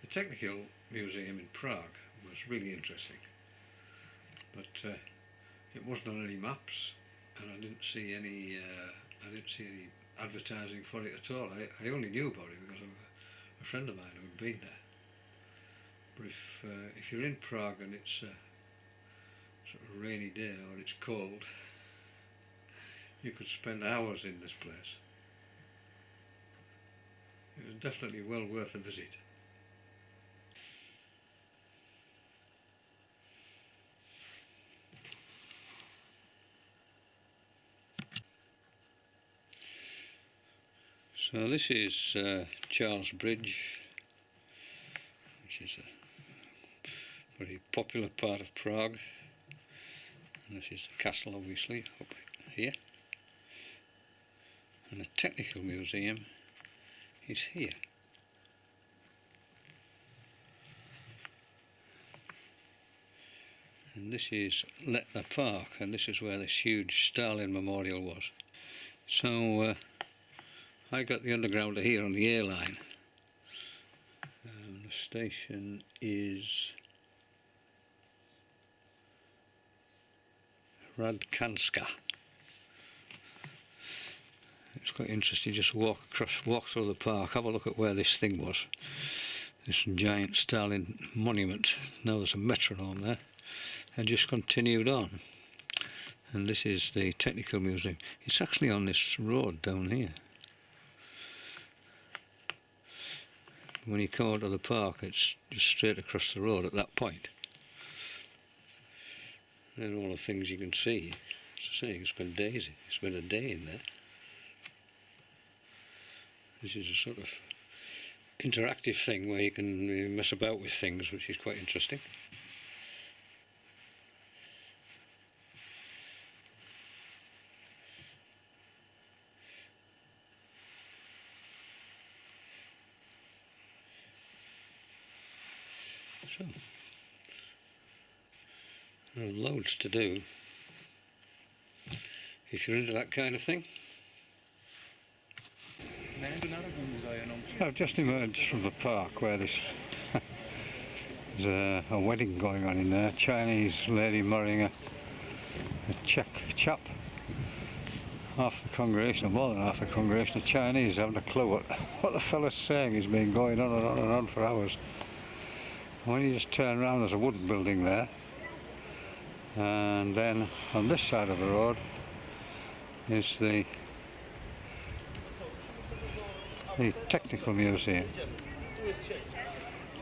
The Technical Museum in Prague was really interesting, but it wasn't on any maps, and I didn't see any advertising for it at all. I only knew about it because of a friend of mine who had been there. But if you're in Prague and it's a sort of rainy day or it's cold, you could spend hours in this place. It was definitely well worth a visit. So this is Charles Bridge, which is a very popular part of Prague, and this is the castle obviously up here, and the Technical Museum is here. And this is Letna Park, and this is where this huge Stalin memorial was. So I got the underground here on the A line. The station is Radkanska. It's quite interesting. Just walk through the park, have a look at where this thing was. This giant Stalin monument. Now there's a metronome there, and just continued on. And this is the Technical Museum. It's actually on this road down here. When you come out of the park, it's just straight across the road at that point. There are all the things you can see. As I say, you can spend a day in there. This is a sort of interactive thing where you can mess about with things, which is quite interesting. So, there are loads to do if you're into that kind of thing. I've just emerged from the park where there's a wedding going on in there. Chinese lady marrying a Czech chap. Half the congregation, or more than half the congregation, of Chinese haven't a clue what the fella's saying. He's been going on and on and on for hours. When you just turn around, there's a wooden building there, and then on this side of the road is the Technical Museum,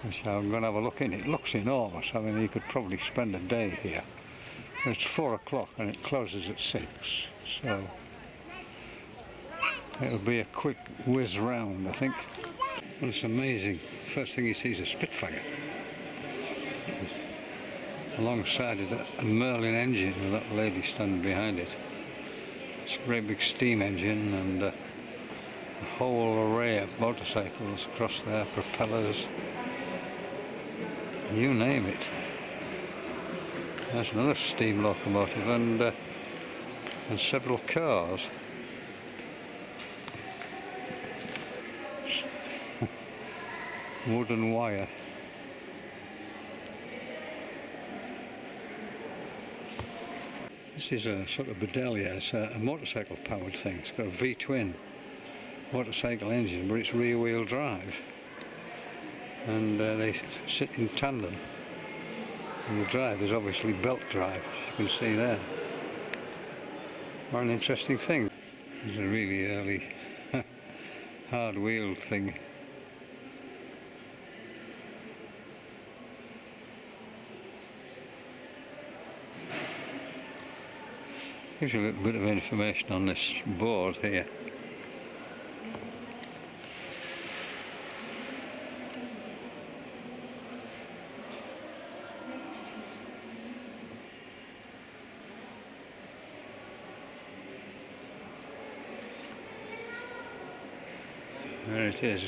which I'm going to have a look in. It looks enormous. I mean, you could probably spend a day here. It's 4 o'clock and it closes at 6, so it'll be a quick whiz round, I think. Well, it's amazing. First thing you see is a Spitfire. Alongside it, a Merlin engine with that lady standing behind it. It's a great big steam engine, and a whole array of motorcycles across there, propellers, you name it. There's another steam locomotive and several cars. Wood and wire. This is a sort of Bedelia. It's a motorcycle powered thing. It's got a V-twin motorcycle engine, but it's rear wheel drive, and they sit in tandem, and the drive is obviously belt drive, as you can see there. What an interesting thing. It's a really early hard wheeled thing. Gives you a little bit of information on this board here. There it is,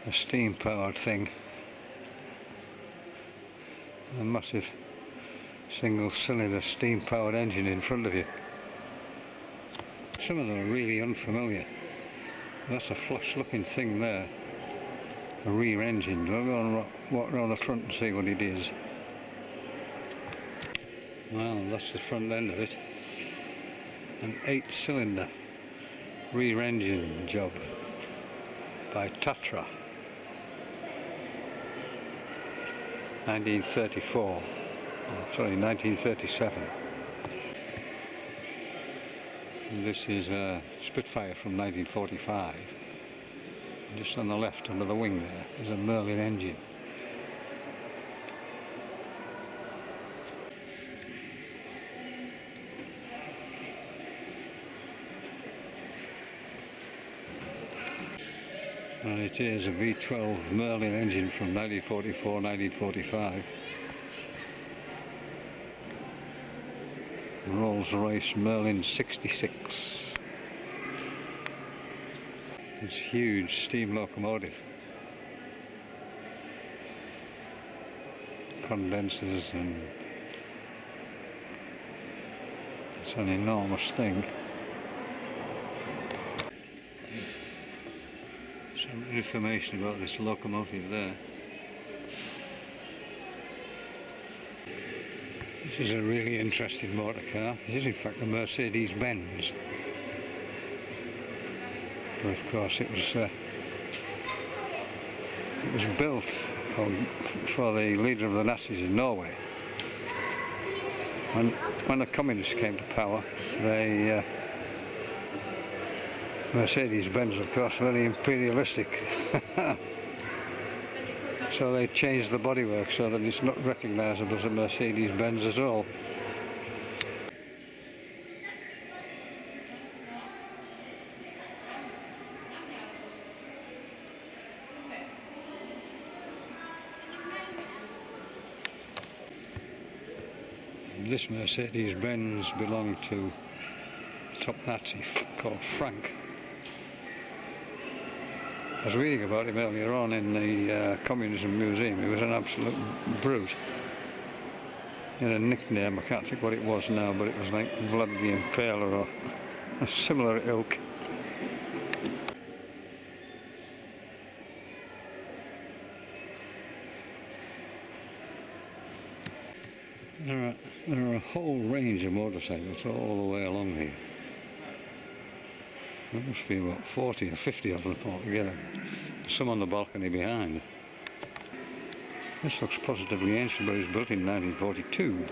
a steam powered thing, a massive single cylinder steam powered engine in front of you. Some of them are really unfamiliar. That's a flush looking thing there. a rear engine. We'll go and walk around the front and see what it is. Well, that's the front end of it. An 8-cylinder rear engine job by Tatra, 1934. Oh, sorry, 1937. And this is a Spitfire from 1945. And just on the left, under the wing there, is a Merlin engine. And it is a V12 Merlin engine from 1944-1945. Rolls-Royce Merlin 66. This huge steam locomotive. Condensers, and it's an enormous thing. Some information about this locomotive there. This is a really interesting motor car. It is in fact a Mercedes Benz. But of course it was built for the leader of the Nazis in Norway. When the communists came to power, they Mercedes-Benz, of course, very imperialistic. So they changed the bodywork so that it's not recognisable as a Mercedes-Benz at all. This Mercedes-Benz belonged to a top Nazi called Frank. I was reading about him earlier on in the Communism Museum. He was an absolute brute. He had a nickname, I can't think what it was now, but it was like Vlad the Impaler or a similar ilk. There are a whole range of motorcycles all the way along here. There must be about 40 or 50 of them altogether. Some on the balcony behind. This looks positively ancient, but it was built in 1942.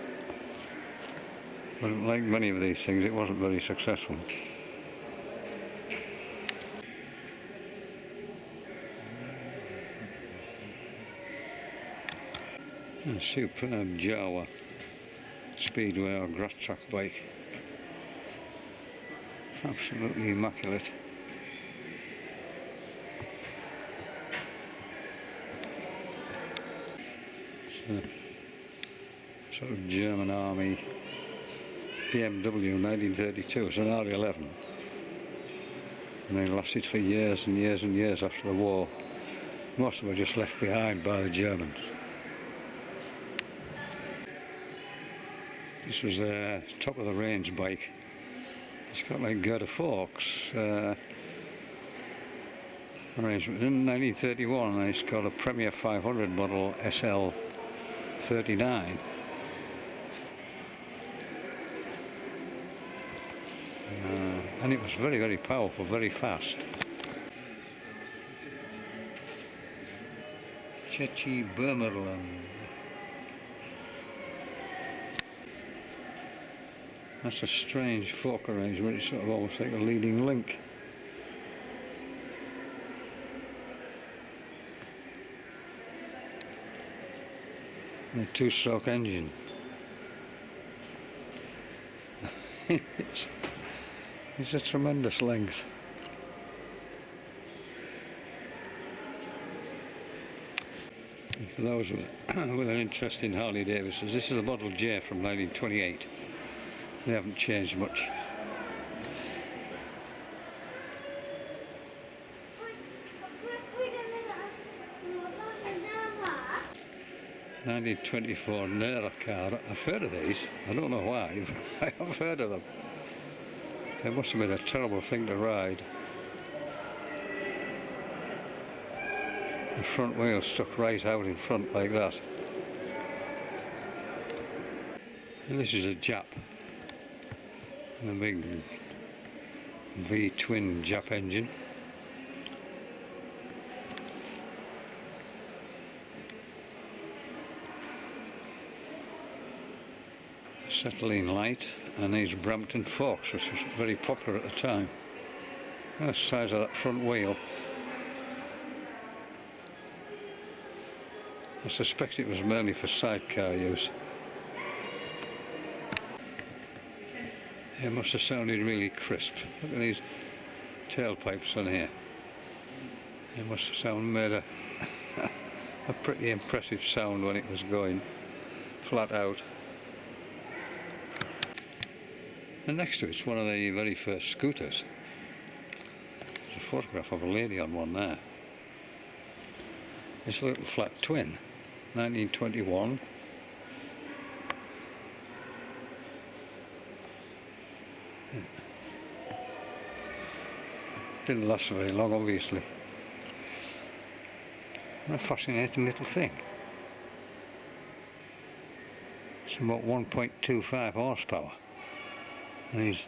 But like many of these things, it wasn't very successful. A superb Jawa Speedway or grass track bike. Absolutely immaculate. It's a sort of German Army BMW 1932. It's an R11. And they lasted for years and years and years after the war. Most of them were just left behind by the Germans. This was a top of the range bike. It's got like Bsa Truck arrangement. In 1931, it's called a Premier 500 model SL39. And it was very, very powerful, very fast. Chechi Burmerland. That's a strange fork arrangement. It's sort of almost like a leading link. And a two-stroke engine. It's a tremendous length. For those with an interest in Harley Davidsons, this is a Model J from 1928. They haven't changed much. (1924) Nera car. I've heard of these. I don't know why. I have heard of them. It must have been a terrible thing to ride. The front wheel stuck right out in front like that. And this is a Jap, and a big V-twin Jap engine. Acetylene light, and these Brompton Fox, which was very popular at the time. That's the size of that front wheel. I suspect it was mainly for sidecar use. It must have sounded really crisp. Look at these tailpipes on here. It must have made a pretty impressive sound when it was going flat out. And next to it's one of the very first scooters. There's a photograph of a lady on one there. It's a little flat twin, 1921. Didn't last very long, obviously. A fascinating little thing. It's about 1.25 horsepower. And he's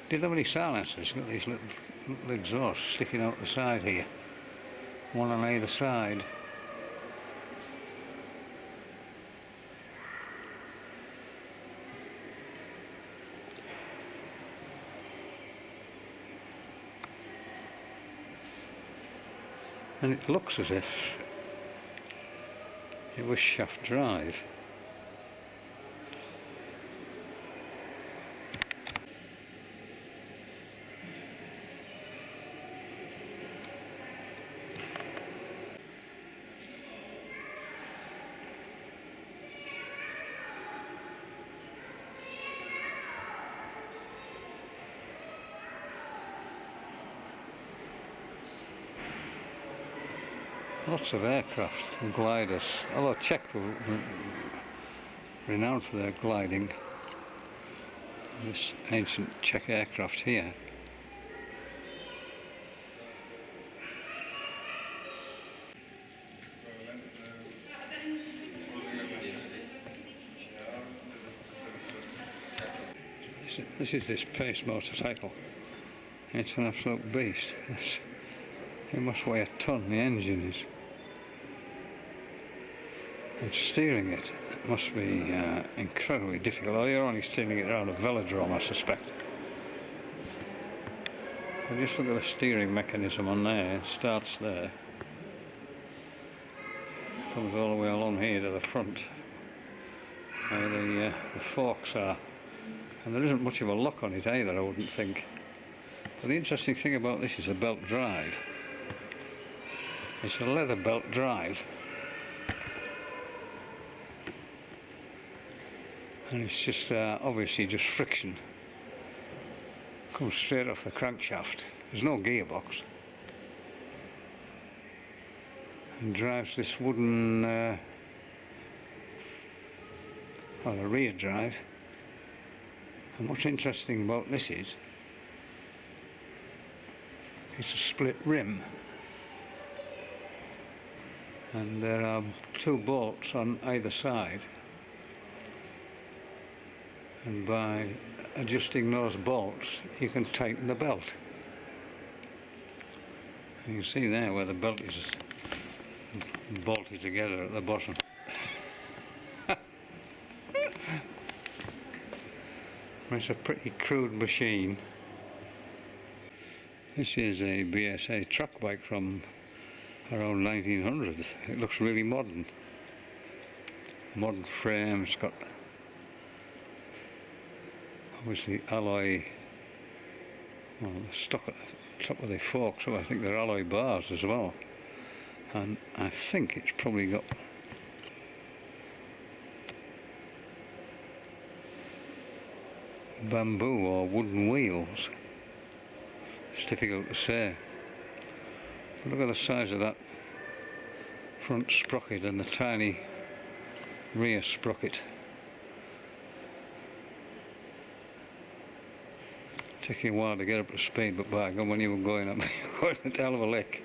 didn't have any silencers. He's got these little exhausts sticking out the side here, one on either side. And it looks as if it was shaft drive. Lots of aircraft and gliders, although Czech were renowned for their gliding. This ancient Czech aircraft here. This is this Pace motorcycle. It's an absolute beast. It must weigh a ton, the engine is. And steering it must be incredibly difficult. Oh, you're only steering it around a velodrome, I suspect. But just look at the steering mechanism on there. It starts there, comes all the way along here to the front where the forks are. And there isn't much of a lock on it either, I wouldn't think. But the interesting thing about this is the belt drive. It's a leather belt drive. And it's just obviously just friction. Comes straight off the crankshaft. There's no gearbox. And drives this wooden, the rear drive. And what's interesting about this is, it's a split rim. And there are two bolts on either side. And by adjusting those bolts you can tighten the belt. And you can see there where the belt is bolted together at the bottom. It's a pretty crude machine. This is a Bsa Truck Bike from around 1900. It looks really modern. Modern frame, it's got obviously alloy, well, stuck at the top of the forks, so I think they're alloy bars as well. And I think it's probably got bamboo or wooden wheels. It's difficult to say. But look at the size of that front sprocket and the tiny rear sprocket. Taking a while to get up to speed, but by God, when you were going up, you were going a hell of a lick.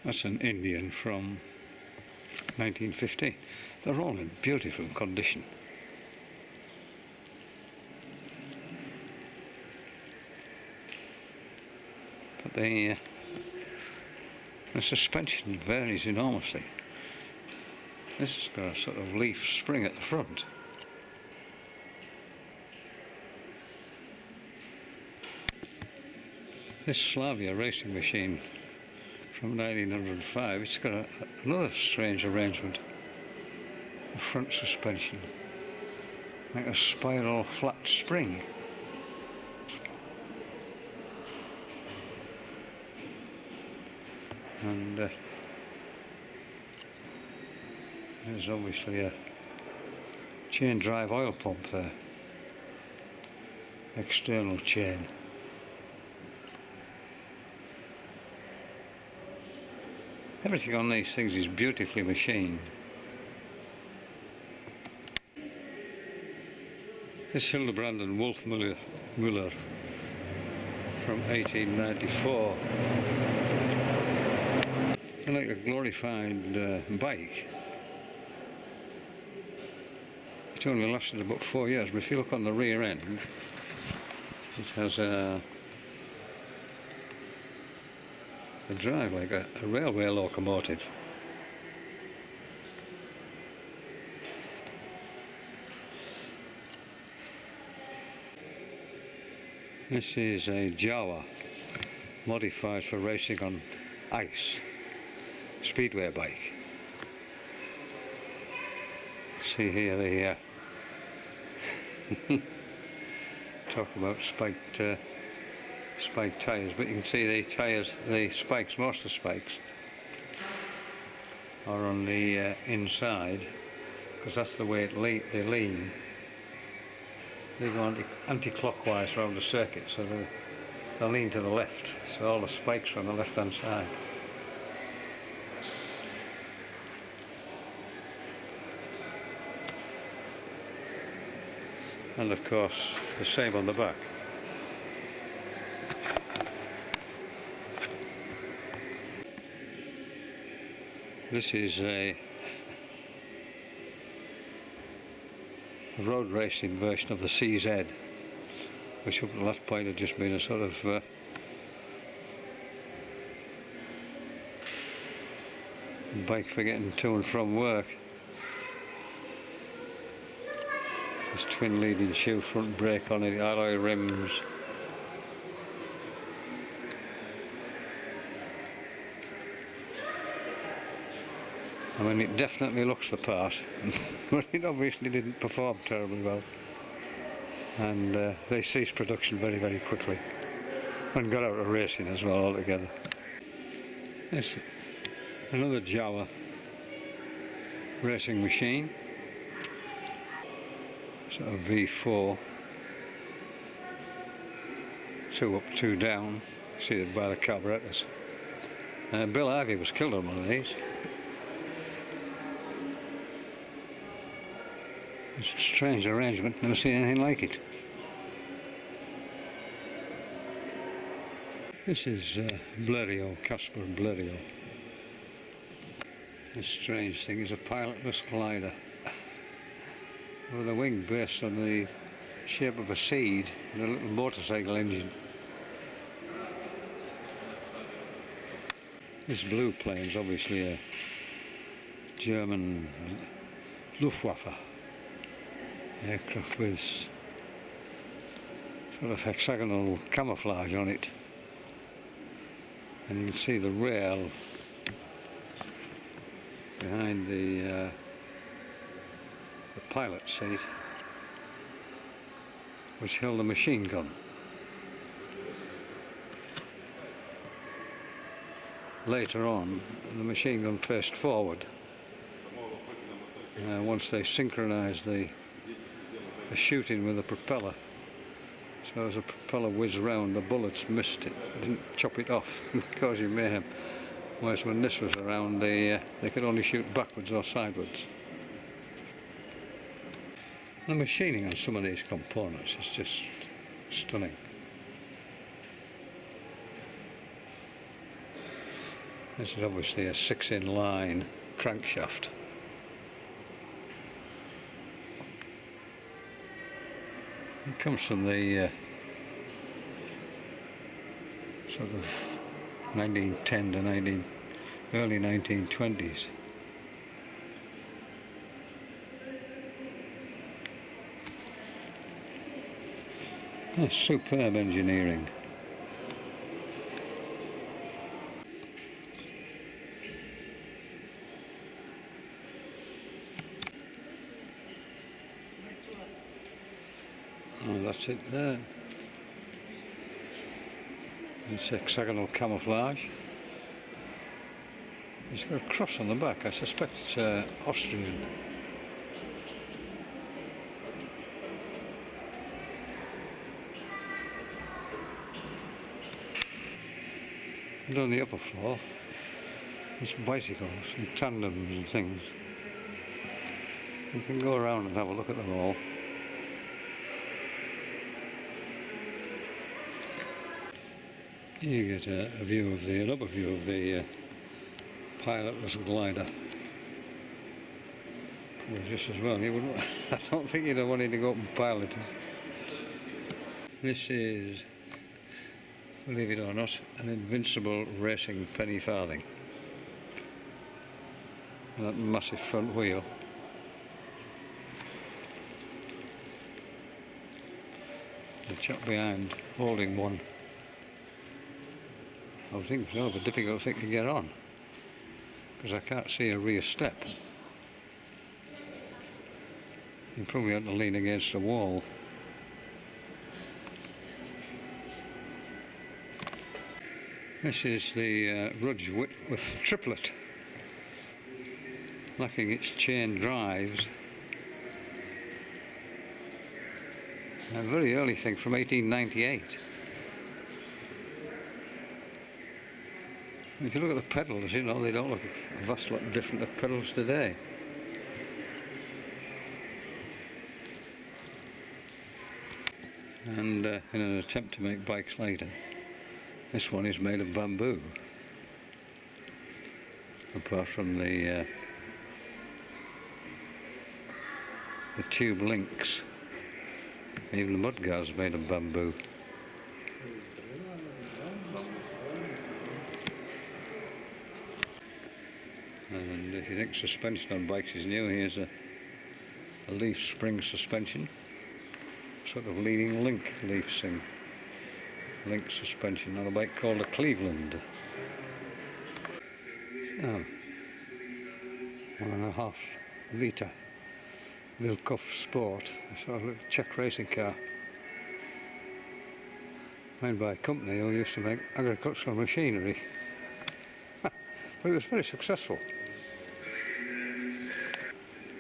That's an Indian from 1950. They're all in beautiful condition. But the suspension varies enormously. This has got a sort of leaf spring at the front. This Slavia racing machine from 1905, it's got another strange arrangement. The front suspension, like a spiral flat spring. And there's obviously a chain drive oil pump there, external chain. Everything on these things is beautifully machined. This Hildebrand and Wolfmuller from 1894. They're like a glorified bike. It only lasted about 4 years, but if you look on the rear end, it has a drive like a railway locomotive. This is a Jawa modified for racing on ice, speedway bike. See here the talk about spiked tyres, but you can see the tyres, the spikes, most of the spikes are on the inside, because that's the way they lean. They go anti-clockwise around the circuit, so they lean to the left, so all the spikes are on the left hand side. And of course the same on the back. This is a road racing version of the CZ, which up to that point had just been a sort of bike for getting to and from work. This twin leading shoe front brake on it, alloy rims. I mean, it definitely looks the part, but it obviously didn't perform terribly well. And they ceased production very, very quickly, and got out of racing as well altogether. It's another Jawa racing machine, sort of V4, 2 up, 2 down, seated by the carburetors. Bill Harvey was killed on one of these. It's a strange arrangement, never seen anything like it. This is Blériot, Casper Blériot. This strange thing is a pilotless glider with a wing based on the shape of a seed and a little motorcycle engine. This blue plane is obviously a German Luftwaffe aircraft with sort of hexagonal camouflage on it, and you can see the rail behind the pilot seat, which held a machine gun. Later on, the machine gun faced forward. Once they synchronised the shooting with the propeller, so as the propeller whizzed round, the bullets missed it, didn't chop it off, causing mayhem. Whereas when this was around, they could only shoot backwards or sideways. The machining on some of these components is just stunning. This is obviously a 6-in-line crankshaft. It comes from the sort of 1910 to early 1920s. That's superb engineering. Oh, that's it there. It's hexagonal camouflage. It's got a cross on the back. I suspect it's Austrian. And on the upper floor, there's bicycles and tandems and things. You can go around and have a look at them all. You get a view of an upper view of the pilotless glider. Probably just as well. You wouldn't, I don't think you'd have wanted to go up and pilot it. This is, believe it or not, an invincible racing penny farthing. That massive front wheel. The chap behind holding one. I think it's a difficult thing to get on, because I can't see a rear step. You probably have to lean against the wall. This is the Rudge Whitworth triplet, lacking its chain drives. A very early thing from 1898. If you look at the pedals, you know, they don't look a vast lot different to pedals today. And in an attempt to make bikes lighter, this one is made of bamboo. Apart from the tube links, even the mudguard's made of bamboo. And if you think suspension on bikes is new, here's a leaf spring suspension, sort of leading link suspension on a bike called a Cleveland. Now, 1.5 litre Vilkov Sport, a sort of Czech racing car, made by a company who used to make agricultural machinery. But it was very successful.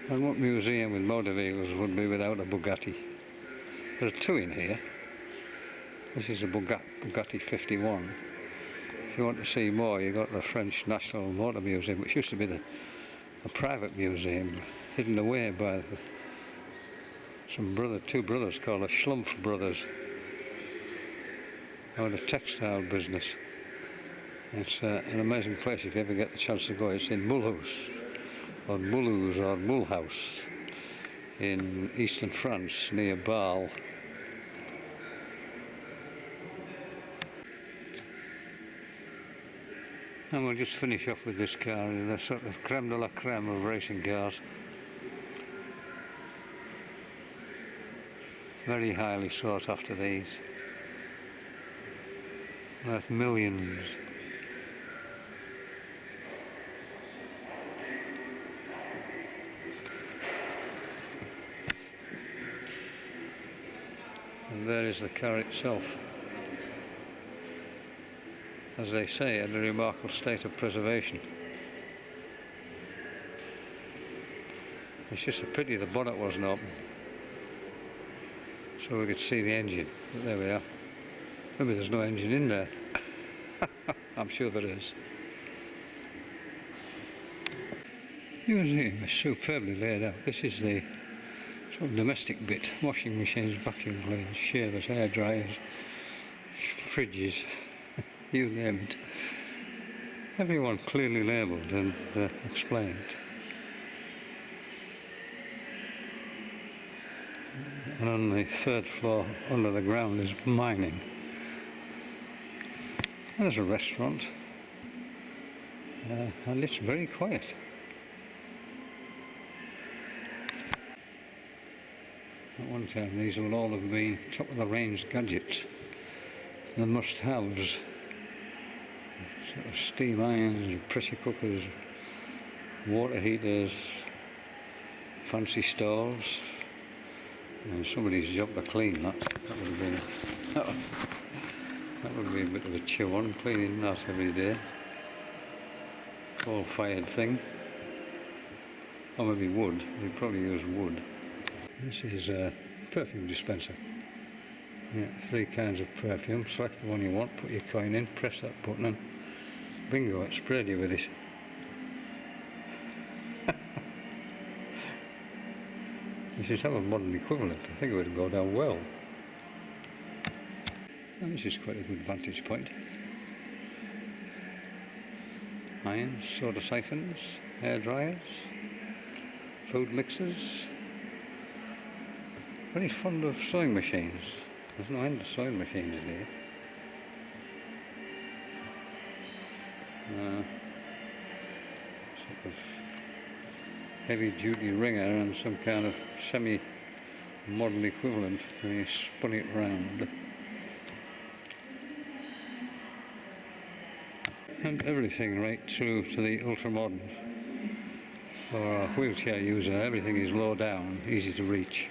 And what museum with motor vehicles would be without a Bugatti? There are two in here. This is a Bugatti 51. If you want to see more, you've got the French National Motor Museum, which used to be a private museum, hidden away by two brothers called the Schlumpf brothers, who had a textile business. It's an amazing place if you ever get the chance to go. It's in Mulhouse, or Mulhouse, or Mulhouse, in eastern France, near Bâle. And we'll just finish off with this car, the sort of creme de la creme of racing cars. Very highly sought after, these. Worth millions. And there is the car itself. As they say, in a remarkable state of preservation. It's just a pity the bonnet wasn't open, so we could see the engine. But there we are. Maybe there's no engine in there. I'm sure there is. The museum is superbly laid out. This is the sort of domestic bit. Washing machines, vacuum cleaners, shavers, hair dryers, fridges, you name it. Everyone clearly labelled and explained. And on the third floor under the ground is mining. There's a restaurant, and it's very quiet. At one time these would all have been top of the range gadgets, the must-haves, sort of steam irons, pressure cookers, water heaters, fancy stoves. And somebody's job to clean that. That would be a bit of a chew on, cleaning that every day. Coal-fired thing. Or maybe wood. We'd probably use wood. This is a perfume dispenser. Yeah, 3 kinds of perfume. Select the one you want, put your coin in, press that button and bingo, it sprayed you with it. You should have a modern equivalent. I think it would go down well. And this is quite a good vantage point. Irons, soda siphons, hair dryers, food mixers. Very fond of sewing machines. There's no end of sewing machines here. Sort of heavy duty wringer and some kind of semi-modern equivalent when you spun it round. And everything right through to the ultra-modern. For a wheelchair user, everything is low down, easy to reach.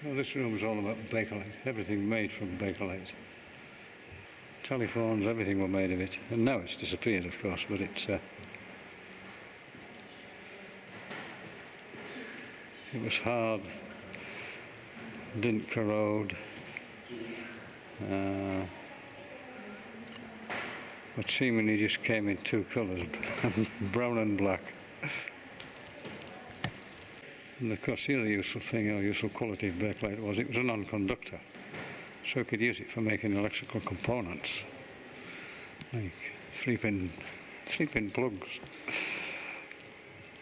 So this room is all about Bakelite, everything made from Bakelite. Telephones, everything were made of it, and now it's disappeared, of course, but it was hard, didn't corrode, but seemingly just came in 2 colours, brown and black. And of course the other useful thing, or useful quality of Bakelite was it was a non-conductor. So we could use it for making electrical components, like 3-pin plugs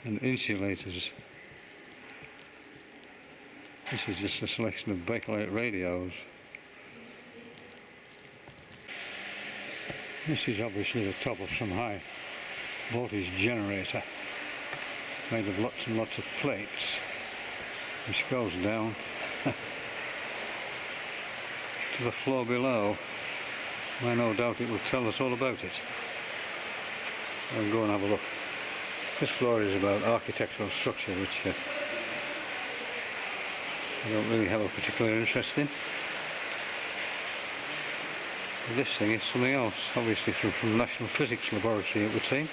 and insulators. This is just a selection of Bakelite radios. This is obviously the top of some high voltage generator made of lots and lots of plates, which goes down to the floor below, where no doubt it will tell us all about it. I'll go and have a look. This floor is about architectural structure, which I don't really have a particular interest in. But this thing is something else, obviously from National Physics Laboratory it would seem.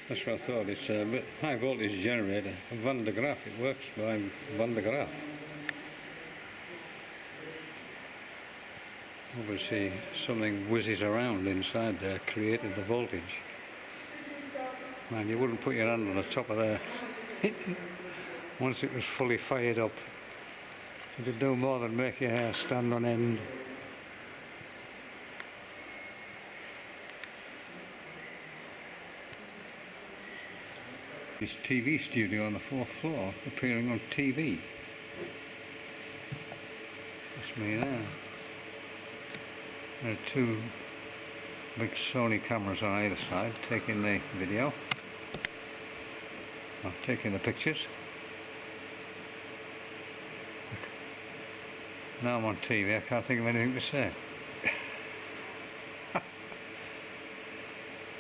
That's what I thought. It's a high voltage generator, a Van de Graaff. It works by Van de Graaff. Obviously something whizzes around inside there, created the voltage. Man, you wouldn't put your hand on the top of there. Once it was fully fired up, it'd do more than make your hair stand on end. This TV studio on the 4th floor, appearing on TV. That's me there. There are 2 big Sony cameras on either side taking the video, or taking the pictures. Now I'm on TV, I can't think of anything to say.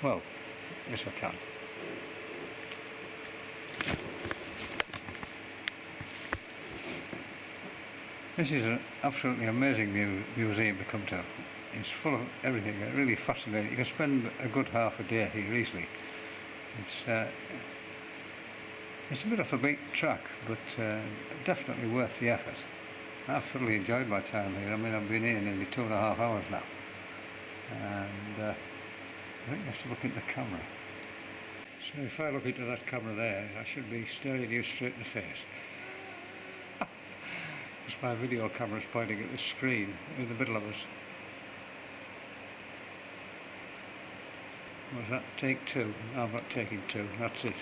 Well, yes I can. This is an absolutely amazing museum to come to. It's full of everything, really fascinating. You can spend a good half a day here easily. It's a bit off the beaten track, but definitely worth the effort. I've thoroughly enjoyed my time here. I mean, I've been here nearly 2.5 hours now. And I think I have to look into the camera. So if I look into that camera there, I should be staring you straight in the face. because my video camera is pointing at the screen in the middle of us. Was that take two? No, I'm not taking two, that's it.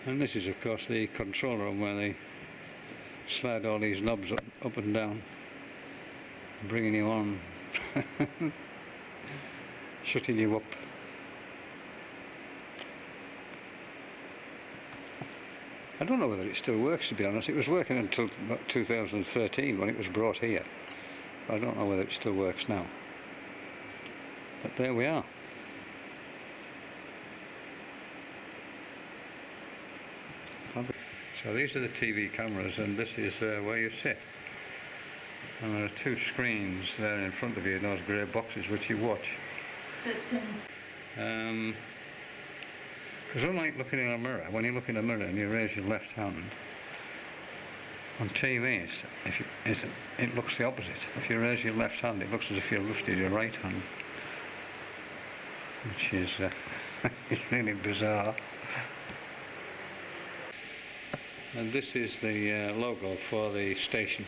And this is of course the control room where they slide all these knobs up and down, bringing you on, shutting you up. I don't know whether it still works, to be honest. It was working until about 2013 when it was brought here. I don't know whether it still works now. But there we are. So these are the TV cameras, and this is where you sit. And there are two screens there in front of you, those grey boxes which you watch. Sit down. Because unlike looking in a mirror, when you look in a mirror and you raise your left hand, on TV it looks the opposite. If you raise your left hand, it looks as if you lifted your right hand, which is it's really bizarre. And this is the logo for the station,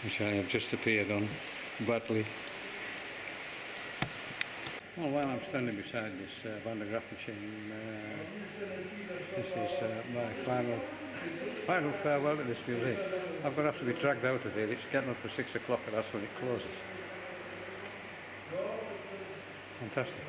which I have just appeared on badly. Well, while I'm standing beside this Van der Graaf machine, this is my final farewell to this museum. I'm going to have to be dragged out of here. It's getting up for 6 o'clock and that's when it closes. Fantastic.